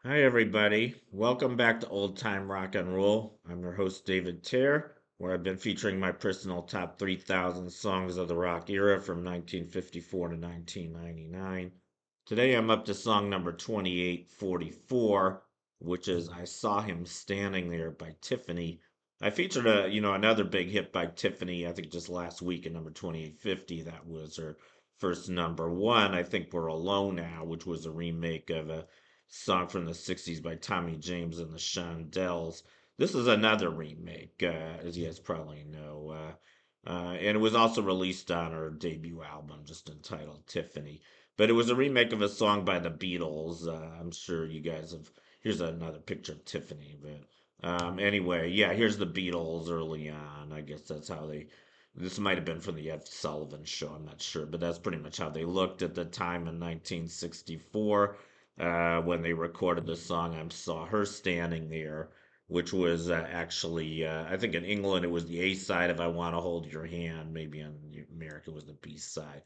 Hi, everybody. Welcome back to Old Time Rock and Roll. I'm your host, David Tear, where I've been featuring my personal top 3,000 songs of the rock era from 1954 to 1999. Today I'm up to song number 2844, which is I Saw Him Standing There by Tiffany. I featured another big hit by Tiffany, I think just last week at number 2850. That was her first number one. I think We're Alone Now, which was a remake of a song from the 60s by Tommy James and the Shondells. This is another remake, as you guys probably know. And it was also released on her debut album, just entitled Tiffany. But it was a remake of a song by the Beatles. I'm sure you guys have. Here's another picture of Tiffany. But anyway, yeah, here's the Beatles early on. I guess that's how they. This might have been from the Ed Sullivan Show. I'm not sure, but that's pretty much how they looked at the time in 1964 when they recorded the song. I saw her standing there, which was actually, I think in England it was the A side of I Want to Hold Your Hand. Maybe in America it was the B side.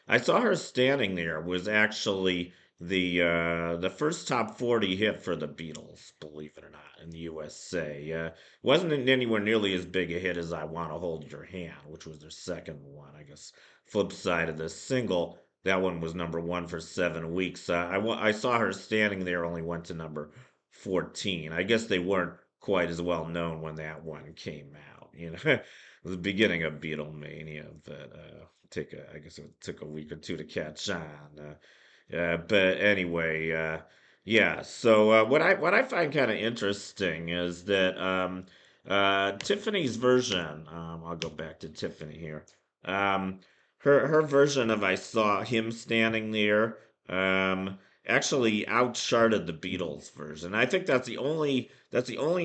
I saw her standing there was actually the first top 40 hit for the Beatles, believe it or not, in the USA. Wasn't anywhere nearly as big a hit as I Want to Hold Your Hand, which was their second one. I guess flip side of this single, that one was number one for 7 weeks. I saw her standing there, only went to number 14. I guess they weren't quite as well known when that one came out. The beginning of Beatlemania, but I guess it took a week or two to catch on. But anyway, yeah. So what I find kind of interesting is that Tiffany's version. I'll go back to Tiffany here. Um, her version of "I Saw Him Standing There" um, actually outcharted the Beatles version. I think that's the only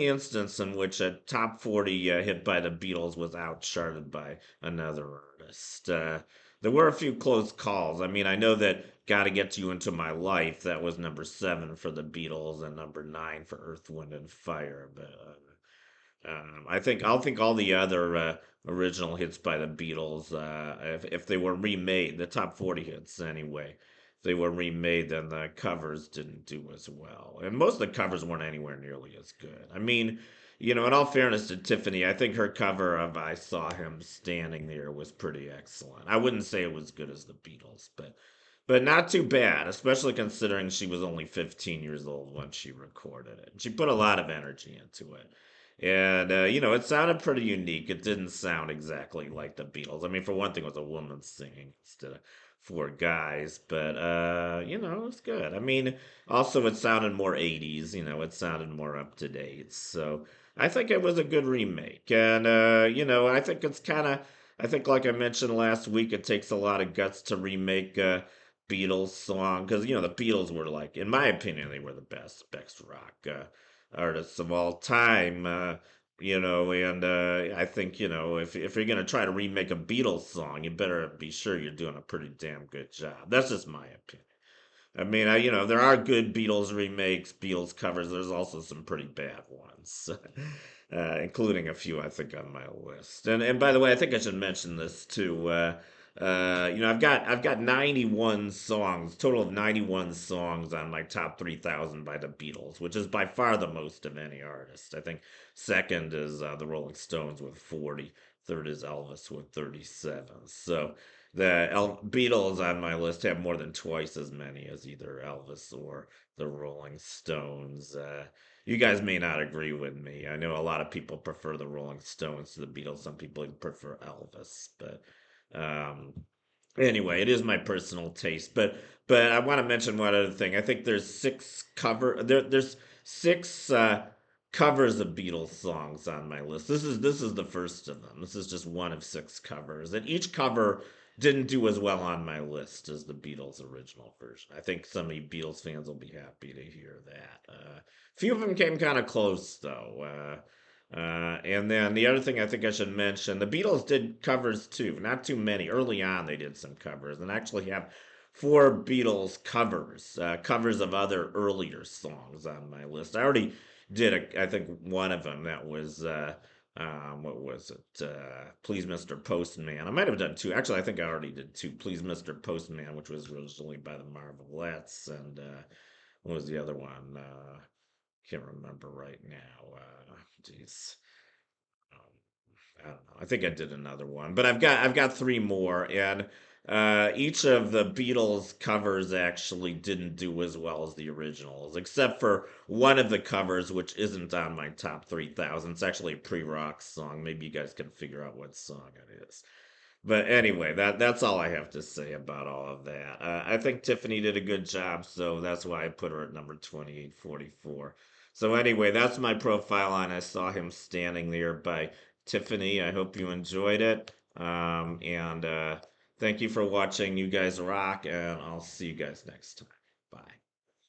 instance in which a top 40 hit by the Beatles was outcharted by another artist. There were a few close calls. I mean, I know that "Gotta Get You Into My Life" that was number seven for the Beatles and number nine for Earth, Wind and Fire. But I'll think all the other original hits by the Beatles, if they were remade, the top 40 hits anyway, if they were remade, then the covers didn't do as well, and most of the covers weren't anywhere nearly as good. I mean, in all fairness to Tiffany, I think her cover of "I Saw Him Standing There" was pretty excellent. I wouldn't say it was as good as the Beatles, but not too bad, especially considering she was only 15 years old when she recorded it. She put a lot of energy into it. And, it sounded pretty unique. It didn't sound exactly like the Beatles. I mean, for one thing, it was a woman singing instead of four guys, but, it's good. I mean, also, it sounded more 80s, it sounded more up to date. So I think it was a good remake. And, I think I think, like I mentioned last week, it takes a lot of guts to remake Beatles song because the Beatles were like, in my opinion, they were the best rock artists of all time. And I think if you're gonna try to remake a Beatles song, you better be sure you're doing a pretty damn good job. That's just my opinion. I mean, there are good Beatles remakes, Beatles covers. There's also some pretty bad ones, including a few I think on my list. And by the way, I think I should mention this too. I've got 91 songs, total of 91 songs on my top 3,000 by the Beatles, which is by far the most of any artist. I think second is the Rolling Stones with 40, third is Elvis with 37. So Beatles on my list have more than twice as many as either Elvis or the Rolling Stones. You guys may not agree with me. I know a lot of people prefer the Rolling Stones to the Beatles. Some people prefer Elvis, but um, anyway, it is my personal taste. But I want to mention one other thing. I think there's six covers of Beatles songs on my list. This is the first of them. This is just one of six covers, and each cover didn't do as well on my list as the Beatles original version. I think some of you Beatles fans will be happy to hear that. Few of them came kind of close though. And then the other thing I think I should mention, the Beatles did covers too. Not too many. Early on, they did some covers, and actually have four Beatles covers, covers of other earlier songs on my list. I already did, I think, one of them that was, what was it? Please, Mr. Postman. I might have done two. Actually, I think I already did two. Please, Mr. Postman, which was originally by the Marvelettes, and what was the other one? Can't remember right now. Geez. I don't know. I think I did another one, but I've got three more, and each of the Beatles covers actually didn't do as well as the originals, except for one of the covers, which isn't on my top 3,000. It's actually a pre-rock song. Maybe you guys can figure out what song it is. But anyway, that's all I have to say about all of that. I think Tiffany did a good job, so that's why I put her at number 2844. So anyway, that's my profile on I saw him standing there by Tiffany. I hope you enjoyed it. And thank you for watching. You guys rock, and I'll see you guys next time. Bye.